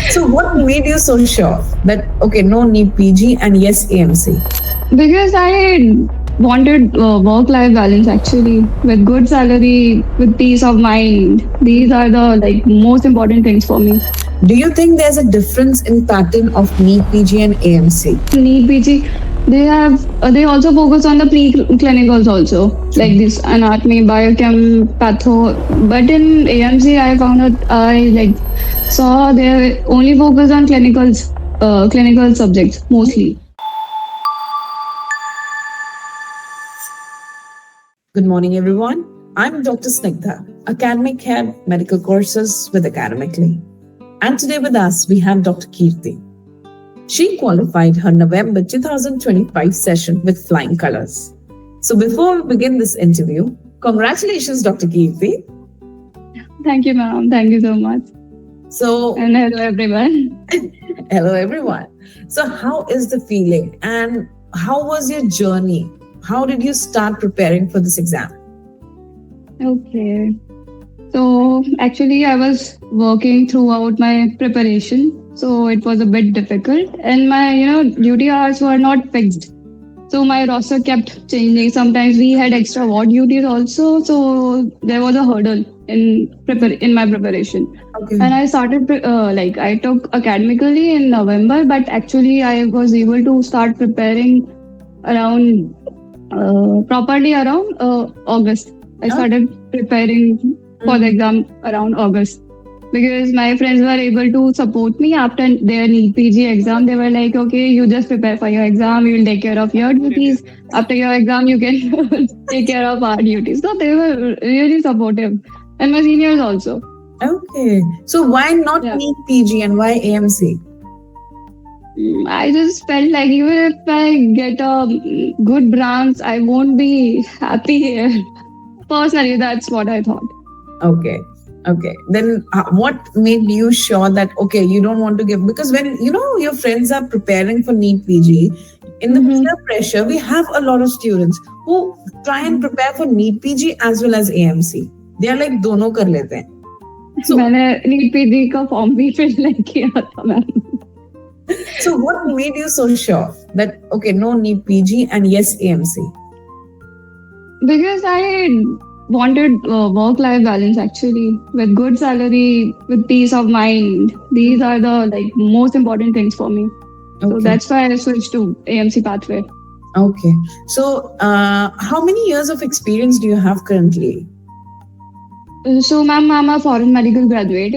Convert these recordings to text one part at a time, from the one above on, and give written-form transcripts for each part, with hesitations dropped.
So what made you so sure that, okay, no NEET PG and yes AMC? Because I wanted work-life balance actually, with good salary, with peace of mind. These are the most important things for me. Do you think there's a difference in pattern of NEET PG and AMC? NEET PG, they also focus on the pre-clinicals also, like this anatomy, biochem, patho. But in AMC, I found out saw they only focus on clinical subjects mostly. Good morning, everyone. I'm Dr Sneha, Academic Head Medical Courses with Academically. And today with us, we have Dr Kirti. She qualified her November 2025 session with flying colors. So before we begin this interview, congratulations, Dr Kirti. Thank you, ma'am. Thank you so much. And hello, everyone. Hello, everyone. So how is the feeling and how was your journey? How did you start preparing for this exam? Okay. So actually, I was working throughout my preparation. So it was a bit difficult. And my, duty hours were not fixed. So my roster kept changing. Sometimes we had extra ward duties also. So there was a hurdle in my preparation. Okay. And I started, I took academically in November, but actually I was able to start preparing around properly around August. I started preparing for the exam around August because my friends were able to support me after their NEET PG exam. They were like, okay, you just prepare for your exam. We will take care of your duties. After your exam, you can take care of our duties. So they were really supportive. And my seniors also. Okay. So why not NEET PG and why AMC? I just felt like even if I get a good branch, I won't be happy here. Personally, that's what I thought. Okay. Then what made you sure that, okay, you don't want to give, because when, your friends are preparing for NEET PG, in the peer pressure, we have a lot of students who try and prepare for NEET PG as well as AMC. They are like, dono kar lete hain. So, मैंने NEET PG का form भी fill नहीं किया था ma'am. So what made you so sure that, okay, no NEET PG and yes AMC? Because I wanted work-life balance actually, with good salary, with peace of mind. These are the most important things for me. Okay. So that's why I switched to AMC pathway. Okay. So how many years of experience do you have currently? So, ma'am, I'm a foreign medical graduate.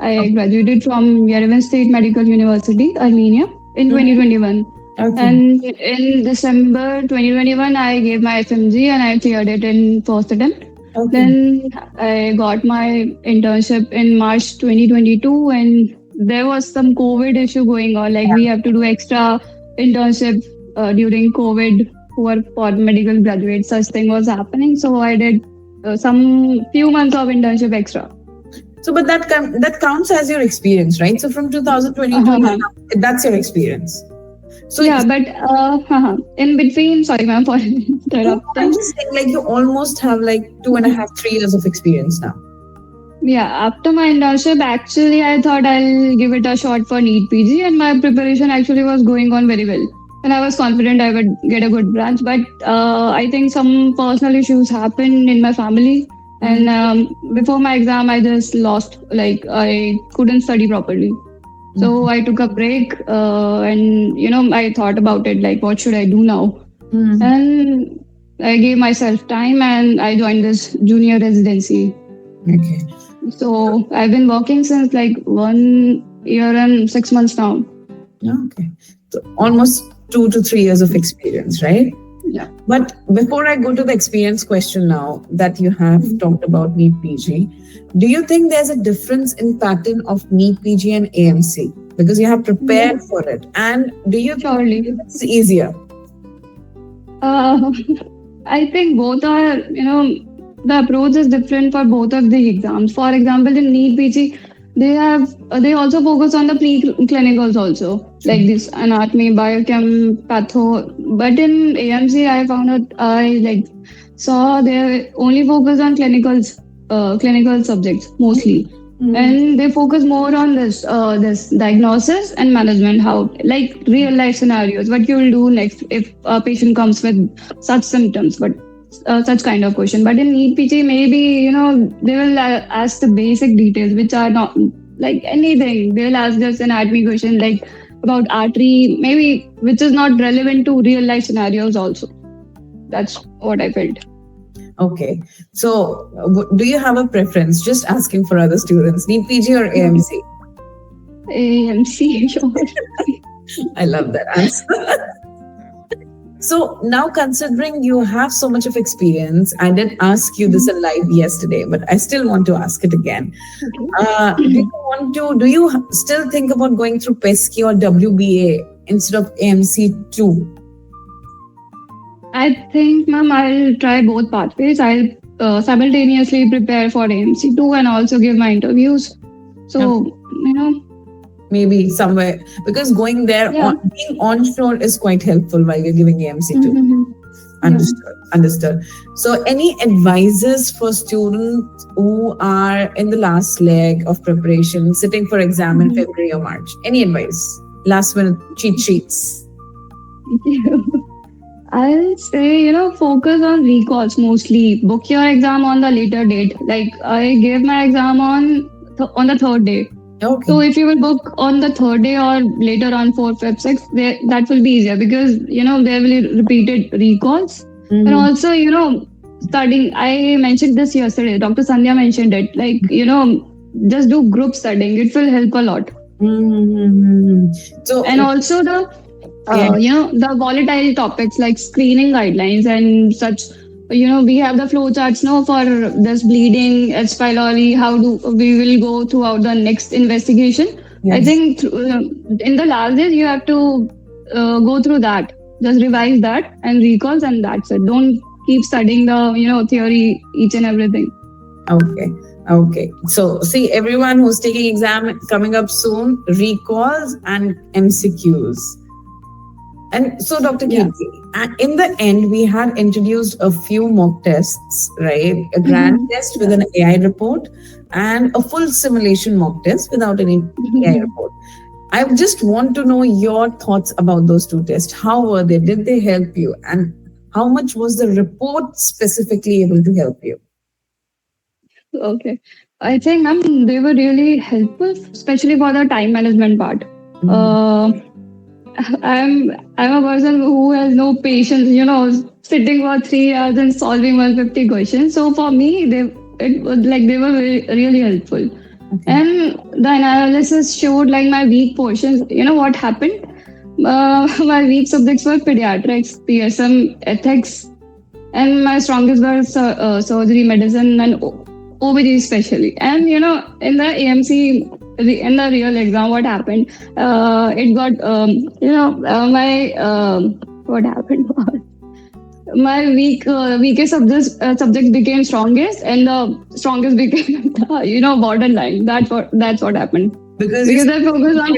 I graduated from Yerevan State Medical University, Armenia, in 2021. Okay. And in December 2021, I gave my FMG and I cleared it in first attempt. Okay. Then I got my internship in March 2022, and there was some COVID issue going on. We have to do extra internship during COVID for medical graduates. Such thing was happening, so I did some few months of internship extra. So, but that counts as your experience, right? So from 2022, that's your experience. So yeah, but in between, sorry ma'am for interrupting. I'm just saying, you almost have 2.5, 3 years of experience now. Yeah, after my internship, actually, I thought I'll give it a shot for NEET PG, and my preparation actually was going on very well. And I was confident I would get a good branch, but I think some personal issues happened in my family. And before my exam, I just lost, I couldn't study properly. So I took a break and, I thought about it, what should I do now? And I gave myself time and I joined this junior residency. Okay. So I've been working since 1 year and 6 months now. Okay. So almost 2 to 3 years of experience, right? Yeah. But before I go to the experience question now that you have talked about NEET PG, do you think there's a difference in pattern of NEET PG and AMC? Because you have prepared for it. And do you think it's easier? I think both are, the approach is different for both of the exams. For example, in NEET PG, they also focus on the pre-clinicals also, like this anatomy, biochem, patho. But in AMC, I found out saw they only focus on clinical subjects mostly. and they focus more on this diagnosis and management, how like real life scenarios, what you will do next if a patient comes with such symptoms, but such kind of question. But in NEET PG, maybe they will ask the basic details which are not like anything. They will ask just an anatomy question like about artery, maybe, which is not relevant to real life scenarios also. That's what I felt. Okay. So, do you have a preference? Just asking for other students, NEET PG or AMC? AMC, sure. I love that answer. So now, considering you have so much of experience, I did ask you this in live yesterday, but I still want to ask it again. Do you still think about going through PESCI or WBA instead of AMC 2? I think, ma'am, I'll try both pathways. I'll simultaneously prepare for AMC 2 and also give my interviews. So, maybe somewhere, because going there, being onshore is quite helpful while you're giving AMC 2. Understood. So any advices for students who are in the last leg of preparation, sitting for exam in February or March? Any advice? Last minute cheat sheets? I'll say, focus on recalls mostly. Book your exam on the later date. Like I gave my exam on the third day. Okay. So if you will book on the third day or later on 4th, 5th, 6th, that will be easier because, there will be repeated recalls. And also, studying. I mentioned this yesterday. Dr. Sneha mentioned it. Like, just do group studying. It will help a lot. So, and also the volatile topics like screening guidelines and such. We have the flow charts now for this bleeding, H. pylori, how we will go throughout the next investigation. Yes. I think in the last days you have to go through that. Just revise that and recalls, and that's it. Don't keep studying the theory, each and everything. Okay. So see, everyone who's taking exam coming up soon, recalls and MCQs. And so, Dr. Kirti, in the end, we had introduced a few mock tests, right? A grand test with an AI report and a full simulation mock test without any AI report. I just want to know your thoughts about those two tests. How were they? Did they help you? And how much was the report specifically able to help you? Okay. I think, ma'am, they were really helpful, especially for the time management part. I'm a person who has no patience, sitting for 3 hours and solving 150 questions. So for me, they were really helpful. Okay. And the analysis showed like my weak portions. What happened? My weak subjects were pediatrics, PSM, ethics, and my strongest were surgery, medicine, and OBG especially. And in the AMC. In the real exam, what happened? It got, what happened was my weakest subject became strongest, and the strongest became, borderline. That's what happened. Because I focused on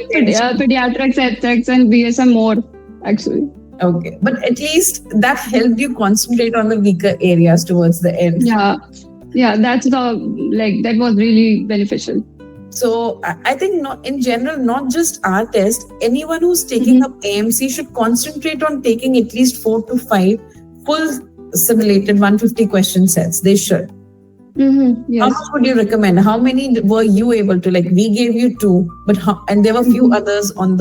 pediatrics, ethics, and BSM more, actually. Okay, but at least that helped you concentrate on the weaker areas towards the end. Yeah, that was really beneficial. So I think in general, not just our test, anyone who's taking up AMC should concentrate on taking at least 4 to 5 full simulated 150 question sets. They should. Yes. How much would you recommend? How many were you able to, we gave you 2, but and there were a few others on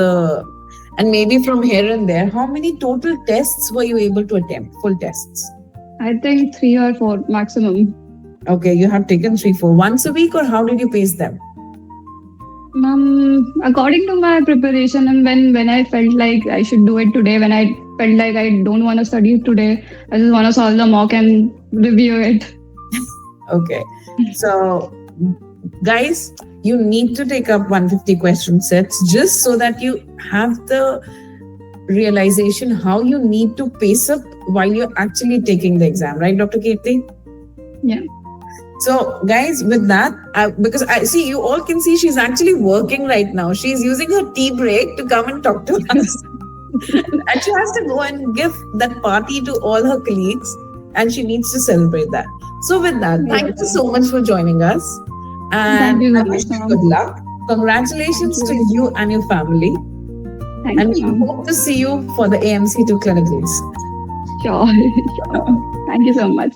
and maybe from here and there, how many total tests were you able to attempt, full tests? I think 3 or 4 maximum. Okay, you have taken 3, 4 once a week, or how did you pace them? According to my preparation, and when I felt like I should do it today, when I felt like I don't want to study today, I just want to solve the mock and review it. Okay. So, guys, you need to take up 150 question sets just so that you have the realization how you need to pace up while you're actually taking the exam. Right, Dr. Kirti? Yeah. So, guys, with that, because I see you all can see she's actually working right now. She's using her tea break to come and talk to us. And she has to go and give that party to all her colleagues, and she needs to celebrate that. So with that, thank you so much for joining us. And Thank you I so wish much, you ma'am. good luck. Congratulations Thank to you. you and your family. Thank And you, we ma'am. hope to see you for the AMC 2 clinicals. Sure. Sure. Thank you so much.